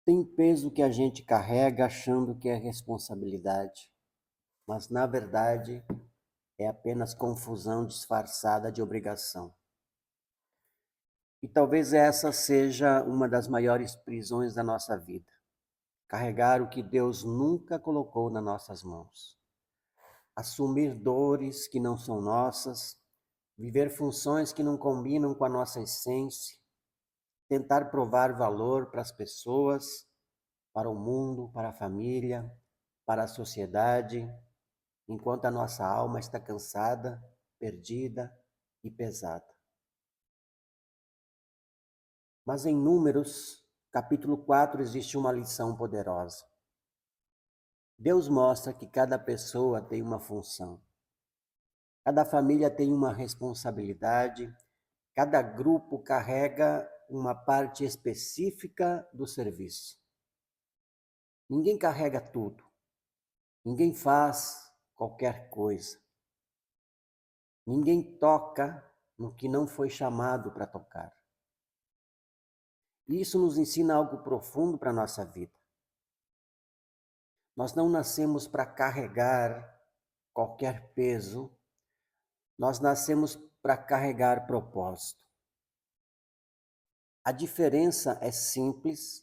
Tem peso que a gente carrega achando que é responsabilidade, mas na verdade é apenas confusão disfarçada de obrigação. E talvez essa seja uma das maiores prisões da nossa vida. Carregar o que Deus nunca colocou nas nossas mãos. Assumir dores que não são nossas, viver funções que não combinam com a nossa essência, tentar provar valor para as pessoas, para o mundo, para a família, para a sociedade, enquanto a nossa alma está cansada, perdida e pesada. Mas em Números, capítulo 4, existe uma lição poderosa. Deus mostra que cada pessoa tem uma função. Cada família tem uma responsabilidade, cada grupo carrega uma parte específica do serviço. Ninguém carrega tudo, ninguém faz qualquer coisa, ninguém toca no que não foi chamado para tocar. E isso nos ensina algo profundo para a nossa vida. Nós não nascemos para carregar qualquer peso, nós nascemos para carregar propósito. A diferença é simples,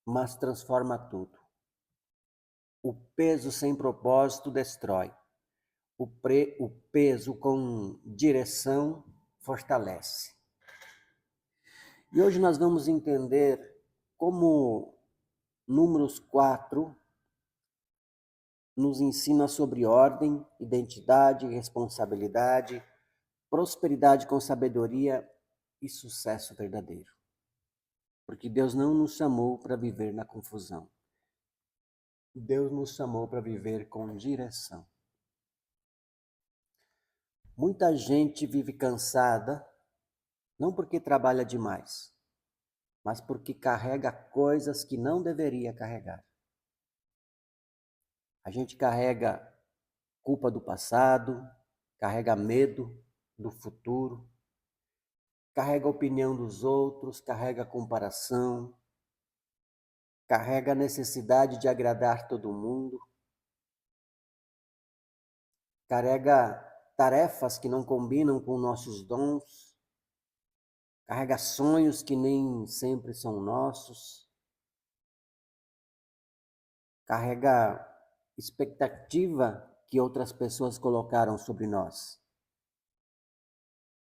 mas transforma tudo. O peso sem propósito destrói. O peso com direção fortalece. E hoje nós vamos entender como Números 4 nos ensina sobre ordem, identidade, responsabilidade, prosperidade com sabedoria e sucesso verdadeiro. Porque Deus não nos chamou para viver na confusão. Deus nos chamou para viver com direção. Muita gente vive cansada, não porque trabalha demais, mas porque carrega coisas que não deveria carregar. A gente carrega culpa do passado, carrega medo do futuro, carrega a opinião dos outros, carrega a comparação, carrega a necessidade de agradar todo mundo, carrega tarefas que não combinam com nossos dons, carrega sonhos que nem sempre são nossos, carrega expectativa que outras pessoas colocaram sobre nós.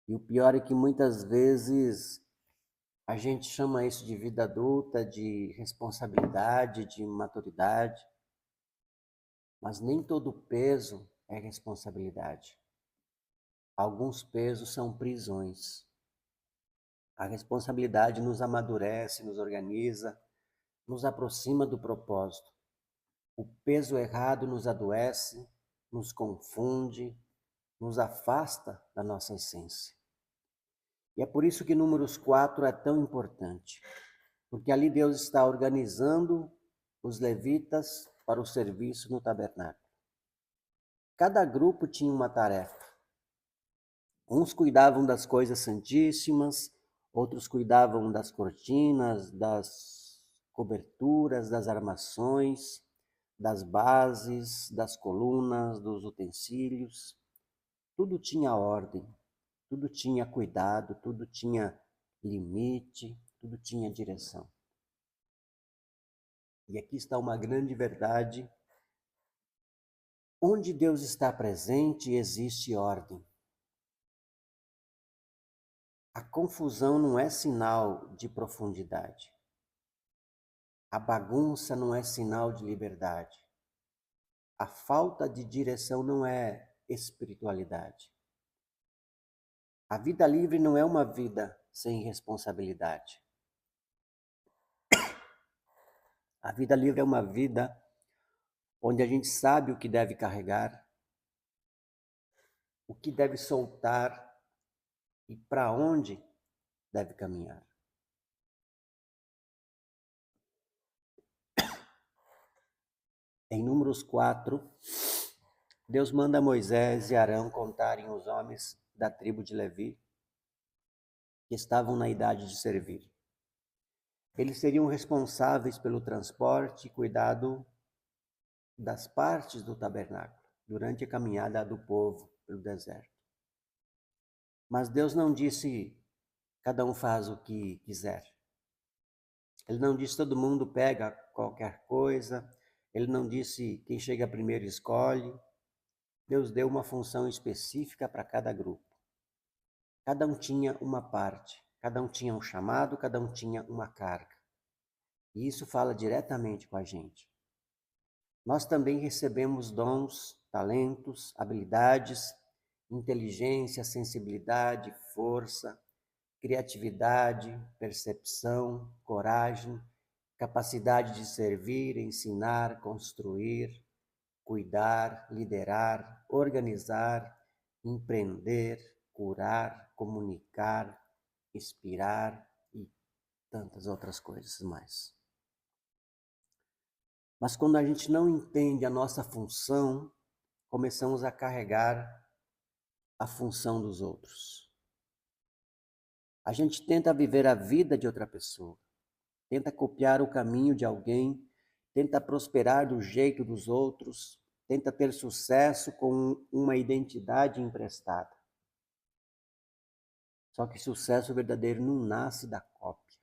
E o pior é que muitas vezes a gente chama isso de vida adulta, de responsabilidade, de maturidade, mas nem todo peso é responsabilidade. Alguns pesos são prisões. A responsabilidade nos amadurece, nos organiza, nos aproxima do propósito. O peso errado nos adoece, nos confunde, nos afasta da nossa essência. E é por isso que Números 4 é tão importante, porque ali Deus está organizando os levitas para o serviço no tabernáculo. Cada grupo tinha uma tarefa. Uns cuidavam das coisas santíssimas, outros cuidavam das cortinas, das coberturas, das armações, das bases, das colunas, dos utensílios. Tudo tinha ordem, tudo tinha cuidado, tudo tinha limite, tudo tinha direção. E aqui está uma grande verdade. Onde Deus está presente, existe ordem. A confusão não é sinal de profundidade. A bagunça não é sinal de liberdade. A falta de direção não é espiritualidade. A vida livre não é uma vida sem responsabilidade. A vida livre é uma vida onde a gente sabe o que deve carregar, o que deve soltar e para onde deve caminhar. Em Números 4, Deus manda Moisés e Arão contarem os homens da tribo de Levi que estavam na idade de servir. Eles seriam responsáveis pelo transporte e cuidado das partes do tabernáculo durante a caminhada do povo pelo deserto. Mas Deus não disse cada um faz o que quiser. Ele não disse todo mundo pega qualquer coisa. Ele não disse quem chega primeiro escolhe. Deus deu uma função específica para cada grupo. Cada um tinha uma parte, cada um tinha um chamado, cada um tinha uma carga. E isso fala diretamente com a gente. Nós também recebemos dons, talentos, habilidades, inteligência, sensibilidade, força, criatividade, percepção, coragem, capacidade de servir, ensinar, construir, cuidar, liderar, organizar, empreender, curar, comunicar, inspirar e tantas outras coisas mais. Mas quando a gente não entende a nossa função, começamos a carregar a função dos outros. A gente tenta viver a vida de outra pessoa, tenta copiar o caminho de alguém, tenta prosperar do jeito dos outros, tenta ter sucesso com uma identidade emprestada. Só que sucesso verdadeiro não nasce da cópia.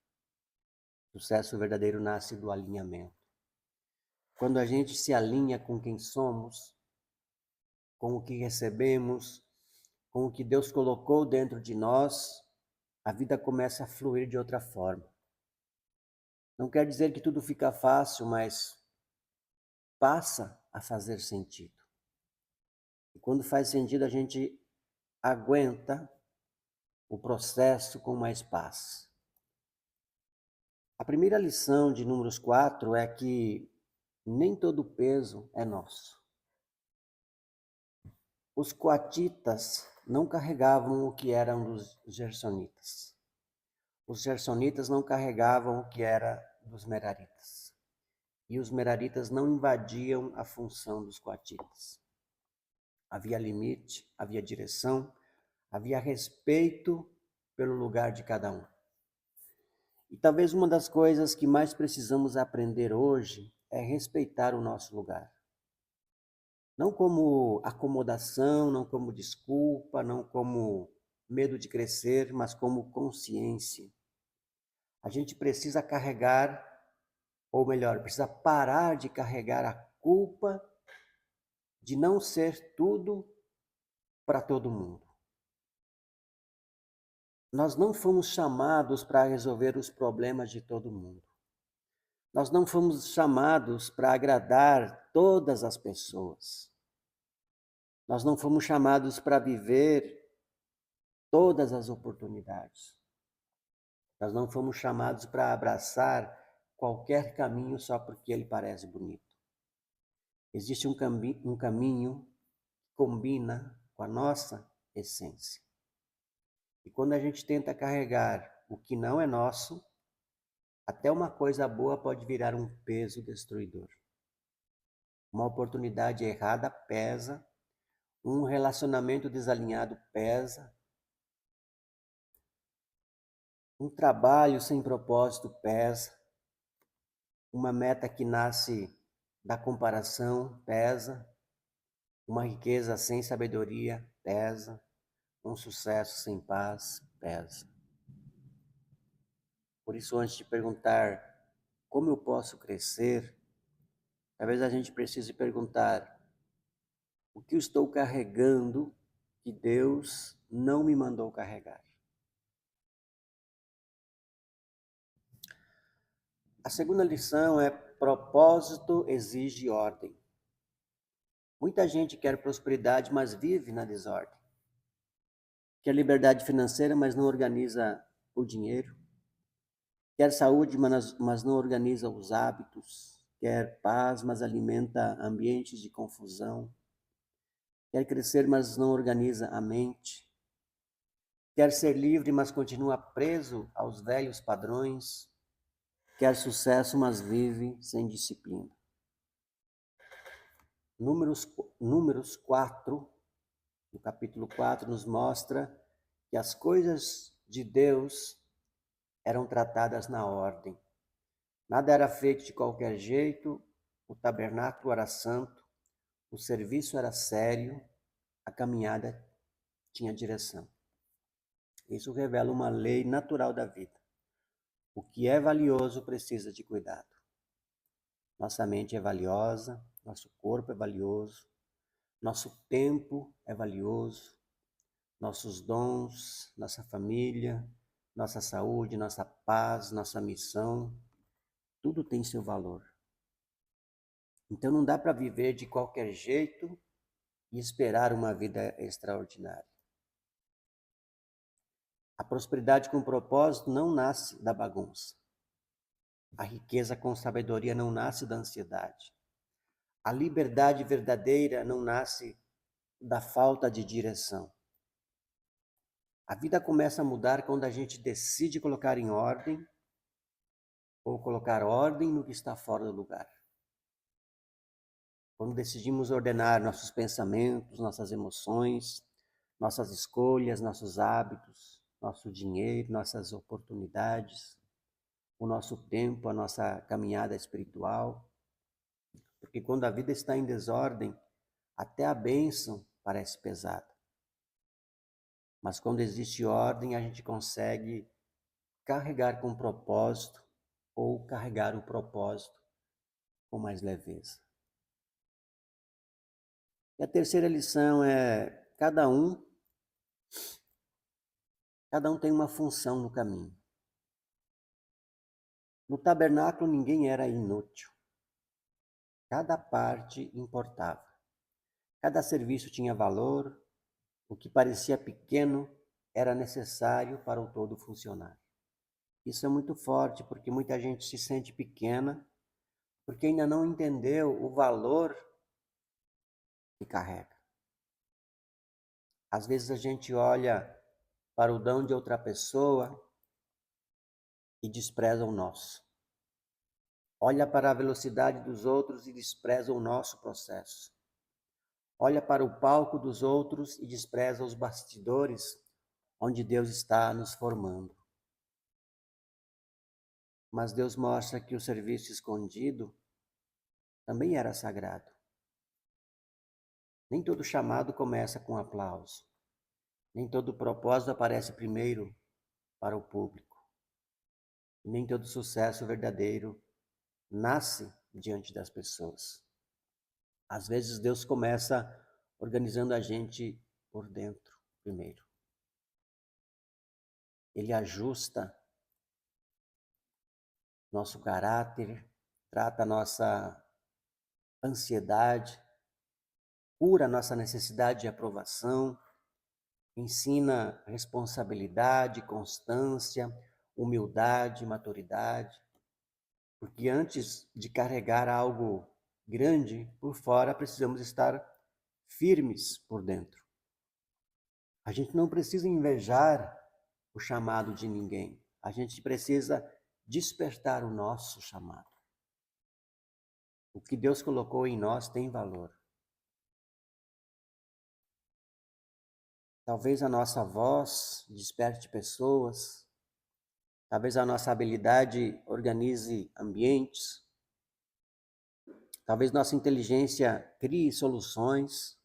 Sucesso verdadeiro nasce do alinhamento. Quando a gente se alinha com quem somos, com o que recebemos, com o que Deus colocou dentro de nós, a vida começa a fluir de outra forma. Não quer dizer que tudo fica fácil, mas passa a fazer sentido. E quando faz sentido, a gente aguenta o processo com mais paz. A primeira lição de Números 4 é que nem todo o peso é nosso. Os coatitas não carregavam o que eram dos gersonitas. Os gersonitas não carregavam o que era dos meraritas. E os meraritas não invadiam a função dos coatitas. Havia limite, havia direção, havia respeito pelo lugar de cada um. E talvez uma das coisas que mais precisamos aprender hoje é respeitar o nosso lugar. Não como acomodação, não como desculpa, não como medo de crescer, mas como consciência. A gente precisa carregar, ou melhor, precisa parar de carregar a culpa de não ser tudo para todo mundo. Nós não fomos chamados para resolver os problemas de todo mundo. Nós não fomos chamados para agradar todas as pessoas. Nós não fomos chamados para viver todas as oportunidades. Nós não fomos chamados para abraçar qualquer caminho só porque ele parece bonito. Existe um caminho que combina com a nossa essência. E quando a gente tenta carregar o que não é nosso, até uma coisa boa pode virar um peso destruidor. Uma oportunidade errada pesa, um relacionamento desalinhado pesa, um trabalho sem propósito pesa, uma meta que nasce da comparação pesa, uma riqueza sem sabedoria pesa, um sucesso sem paz pesa. Por isso, antes de perguntar como eu posso crescer, talvez a gente precise perguntar o que eu estou carregando que Deus não me mandou carregar. A segunda lição é: propósito exige ordem. Muita gente quer prosperidade, mas vive na desordem. Quer liberdade financeira, mas não organiza o dinheiro. Quer saúde, mas não organiza os hábitos. Quer paz, mas alimenta ambientes de confusão. Quer crescer, mas não organiza a mente. Quer ser livre, mas continua preso aos velhos padrões. Quer sucesso, mas vive sem disciplina. Números 4, no capítulo 4, nos mostra que as coisas de Deus eram tratadas na ordem. Nada era feito de qualquer jeito, o tabernáculo era santo, o serviço era sério, a caminhada tinha direção. Isso revela uma lei natural da vida. O que é valioso precisa de cuidado. Nossa mente é valiosa, nosso corpo é valioso, nosso tempo é valioso, nossos dons, nossa família, nossa saúde, nossa paz, nossa missão, tudo tem seu valor. Então não dá para viver de qualquer jeito e esperar uma vida extraordinária. A prosperidade com propósito não nasce da bagunça. A riqueza com sabedoria não nasce da ansiedade. A liberdade verdadeira não nasce da falta de direção. A vida começa a mudar quando a gente decide colocar em ordem ou colocar ordem no que está fora do lugar. Quando decidimos ordenar nossos pensamentos, nossas emoções, nossas escolhas, nossos hábitos, nosso dinheiro, nossas oportunidades, o nosso tempo, a nossa caminhada espiritual. Porque quando a vida está em desordem, até a bênção parece pesada. Mas quando existe ordem, a gente consegue carregar com propósito ou carregar o propósito com mais leveza. E a terceira lição é cada um tem uma função no caminho. No tabernáculo ninguém era inútil. Cada parte importava. Cada serviço tinha valor. O que parecia pequeno era necessário para o todo funcionar. Isso é muito forte, porque muita gente se sente pequena, porque ainda não entendeu o valor que carrega. Às vezes a gente olha para o dom de outra pessoa e despreza o nosso. Olha para a velocidade dos outros e despreza o nosso processo. Olha para o palco dos outros e despreza os bastidores onde Deus está nos formando. Mas Deus mostra que o serviço escondido também era sagrado. Nem todo chamado começa com aplauso. Nem todo propósito aparece primeiro para o público. Nem todo sucesso verdadeiro nasce diante das pessoas. Às vezes Deus começa organizando a gente por dentro primeiro. Ele ajusta nosso caráter, trata a nossa ansiedade, cura a nossa necessidade de aprovação, ensina responsabilidade, constância, humildade, maturidade. Porque antes de carregar algo grande por fora, precisamos estar firmes por dentro. A gente não precisa invejar o chamado de ninguém. A gente precisa despertar o nosso chamado. O que Deus colocou em nós tem valor. Talvez a nossa voz desperte pessoas, talvez a nossa habilidade organize ambientes, talvez nossa inteligência crie soluções,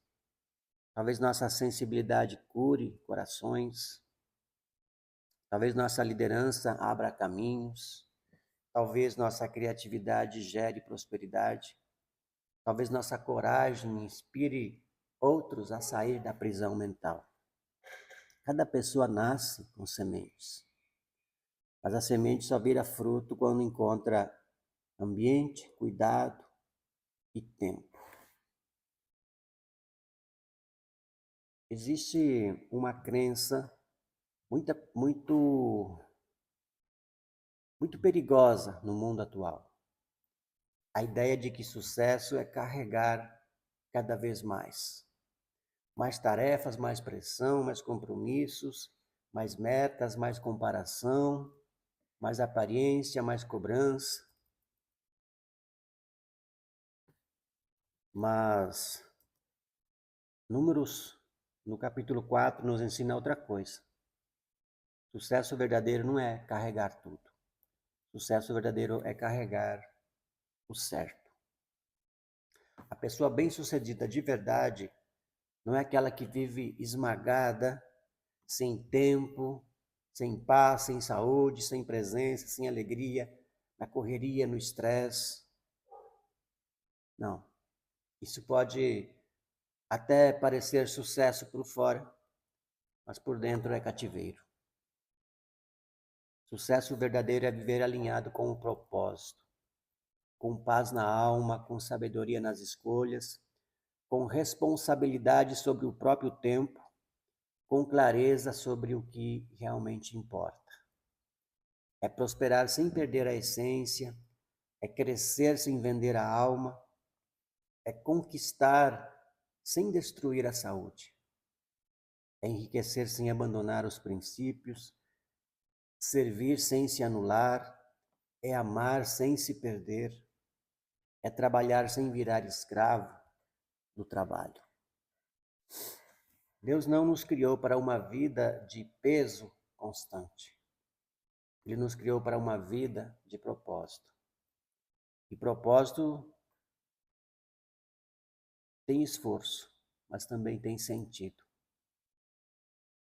talvez nossa sensibilidade cure corações, talvez nossa liderança abra caminhos, talvez nossa criatividade gere prosperidade, talvez nossa coragem inspire outros a sair da prisão mental. Cada pessoa nasce com sementes, mas a semente só vira fruto quando encontra ambiente, cuidado e tempo. Existe uma crença muito perigosa no mundo atual. A ideia de que sucesso é carregar cada vez mais. Mais tarefas, mais pressão, mais compromissos, mais metas, mais comparação, mais aparência, mais cobrança. Mas Números, no capítulo 4, nos ensina outra coisa. Sucesso verdadeiro não é carregar tudo. Sucesso verdadeiro é carregar o certo. A pessoa bem-sucedida de verdade não é aquela que vive esmagada, sem tempo, sem paz, sem saúde, sem presença, sem alegria, na correria, no estresse. Não. Isso pode até parecer sucesso por fora, mas por dentro é cativeiro. Sucesso verdadeiro é viver alinhado com o propósito, com paz na alma, com sabedoria nas escolhas, com responsabilidade sobre o próprio tempo, com clareza sobre o que realmente importa. É prosperar sem perder a essência, é crescer sem vender a alma, é conquistar sem destruir a saúde, é enriquecer sem abandonar os princípios, servir sem se anular, é amar sem se perder, é trabalhar sem virar escravo do trabalho. Deus não nos criou para uma vida de peso constante. Ele nos criou para uma vida de propósito. E propósito tem esforço, mas também tem sentido.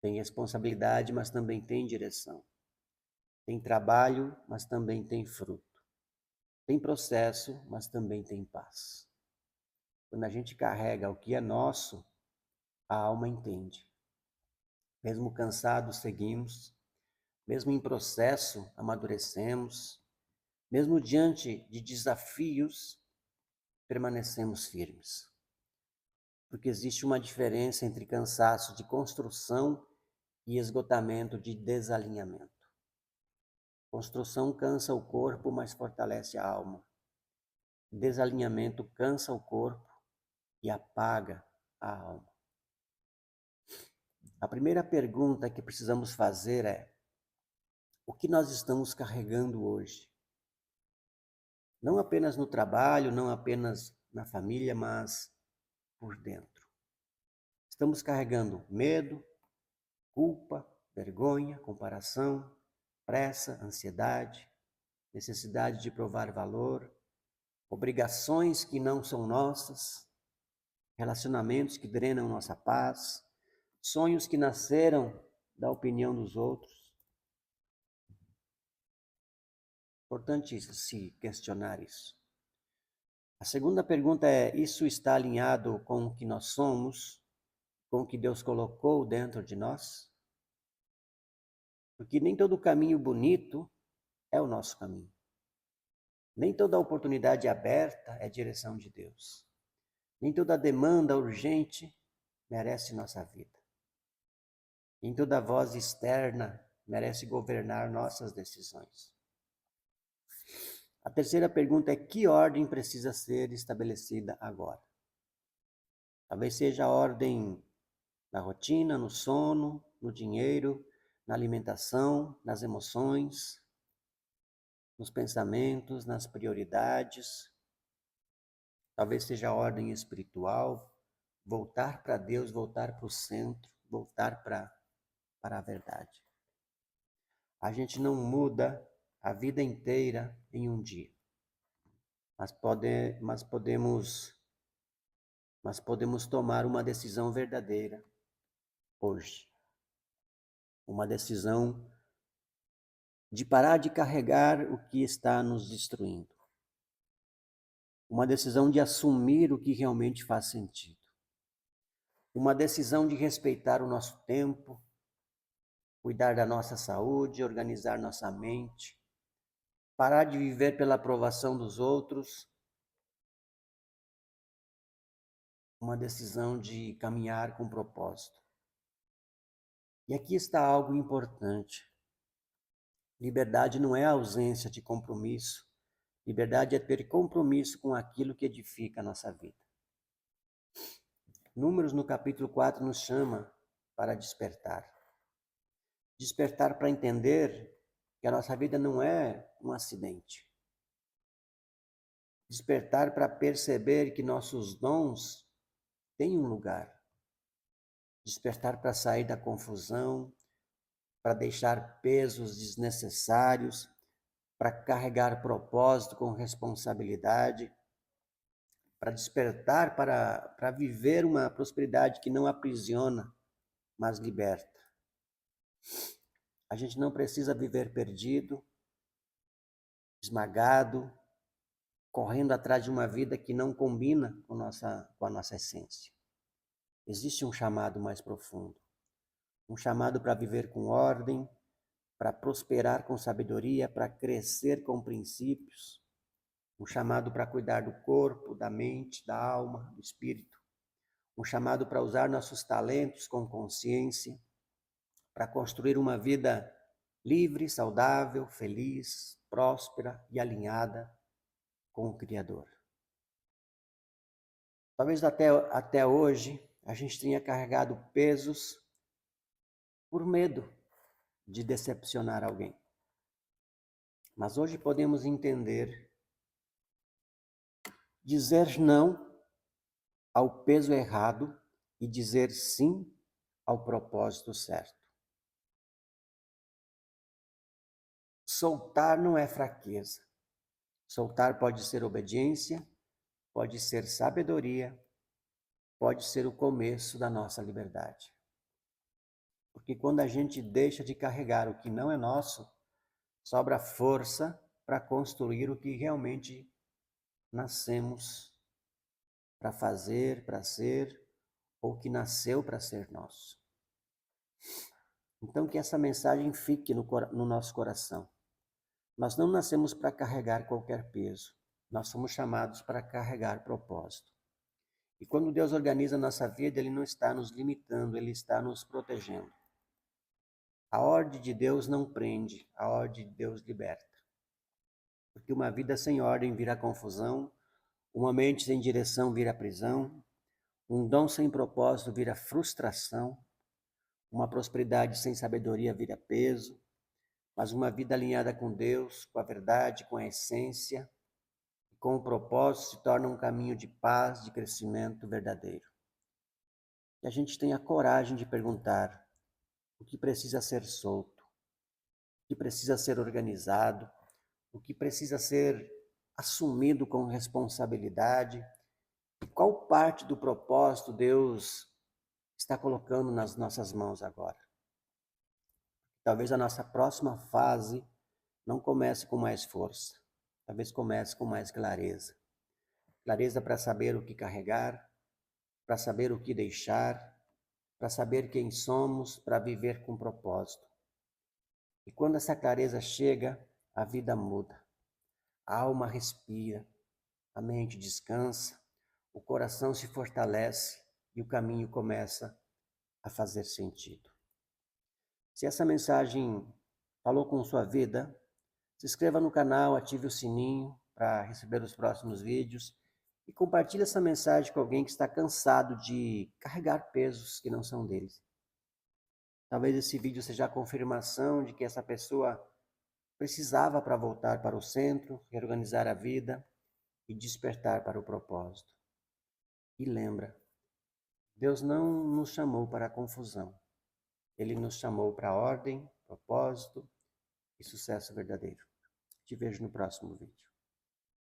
Tem responsabilidade, mas também tem direção. Tem trabalho, mas também tem fruto. Tem processo, mas também tem paz. Quando a gente carrega o que é nosso, a alma entende. Mesmo cansados, seguimos. Mesmo em processo, amadurecemos. Mesmo diante de desafios, permanecemos firmes. Porque existe uma diferença entre cansaço de construção e esgotamento de desalinhamento. Construção cansa o corpo, mas fortalece a alma. Desalinhamento cansa o corpo e apaga a alma. A primeira pergunta que precisamos fazer é: o que nós estamos carregando hoje? Não apenas no trabalho, não apenas na família, mas por dentro. Estamos carregando medo, culpa, vergonha, comparação, pressa, ansiedade, necessidade de provar valor, obrigações que não são nossas, relacionamentos que drenam nossa paz, sonhos que nasceram da opinião dos outros. Importante se questionar isso. A segunda pergunta é: isso está alinhado com o que nós somos, com o que Deus colocou dentro de nós? Porque nem todo caminho bonito é o nosso caminho. Nem toda oportunidade aberta é direção de Deus. Nem toda demanda urgente merece nossa vida. Nem toda voz externa merece governar nossas decisões. A terceira pergunta é: que ordem precisa ser estabelecida agora? Talvez seja a ordem na rotina, no sono, no dinheiro, na alimentação, nas emoções, nos pensamentos, nas prioridades. Talvez seja a ordem espiritual, voltar para Deus, voltar para o centro, voltar para a verdade. A gente não muda a vida inteira em um dia, mas podemos tomar uma decisão verdadeira hoje. Uma decisão de parar de carregar o que está nos destruindo. Uma decisão de assumir o que realmente faz sentido. Uma decisão de respeitar o nosso tempo, cuidar da nossa saúde, organizar nossa mente, parar de viver pela aprovação dos outros. Uma decisão de caminhar com propósito. E aqui está algo importante. Liberdade não é a ausência de compromisso. Liberdade é ter compromisso com aquilo que edifica a nossa vida. Números no capítulo 4 nos chama para despertar. Despertar para entender que a nossa vida não é um acidente. Despertar para perceber que nossos dons têm um lugar. Despertar para sair da confusão, para deixar pesos desnecessários, para carregar propósito com responsabilidade, para despertar, para viver uma prosperidade que não aprisiona, mas liberta. A gente não precisa viver perdido, esmagado, correndo atrás de uma vida que não combina com a nossa essência. Existe um chamado mais profundo, um chamado para viver com ordem, para prosperar com sabedoria, para crescer com princípios, um chamado para cuidar do corpo, da mente, da alma, do espírito, um chamado para usar nossos talentos com consciência, para construir uma vida livre, saudável, feliz, próspera e alinhada com o Criador. Talvez até hoje a gente tenha carregado pesos por medo de decepcionar alguém. Mas hoje podemos entender, dizer não ao peso errado e dizer sim ao propósito certo. Soltar não é fraqueza. Soltar pode ser obediência, pode ser sabedoria, pode ser o começo da nossa liberdade. Porque quando a gente deixa de carregar o que não é nosso, sobra força para construir o que realmente nascemos para fazer, para ser, ou que nasceu para ser nosso. Então que essa mensagem fique no nosso coração. Nós não nascemos para carregar qualquer peso. Nós somos chamados para carregar propósito. E quando Deus organiza a nossa vida, Ele não está nos limitando, Ele está nos protegendo. A ordem de Deus não prende, a ordem de Deus liberta. Porque uma vida sem ordem vira confusão, uma mente sem direção vira prisão, um dom sem propósito vira frustração, uma prosperidade sem sabedoria vira peso, mas uma vida alinhada com Deus, com a verdade, com a essência, com o propósito, se torna um caminho de paz, de crescimento verdadeiro. Que a gente tenha coragem de perguntar o que precisa ser solto, o que precisa ser organizado, o que precisa ser assumido com responsabilidade, e qual parte do propósito Deus está colocando nas nossas mãos agora. Talvez a nossa próxima fase não comece com mais força, talvez comece com mais clareza. Clareza para saber o que carregar, para saber o que deixar, para saber quem somos, para viver com propósito. E quando essa clareza chega, a vida muda. A alma respira, a mente descansa, o coração se fortalece e o caminho começa a fazer sentido. Se essa mensagem falou com sua vida, se inscreva no canal, ative o sininho para receber os próximos vídeos e compartilhe essa mensagem com alguém que está cansado de carregar pesos que não são deles. Talvez esse vídeo seja a confirmação de que essa pessoa precisava para voltar para o centro, reorganizar a vida e despertar para o propósito. E lembra, Deus não nos chamou para a confusão. Ele nos chamou para a ordem, propósito e sucesso verdadeiro. Te vejo no próximo vídeo.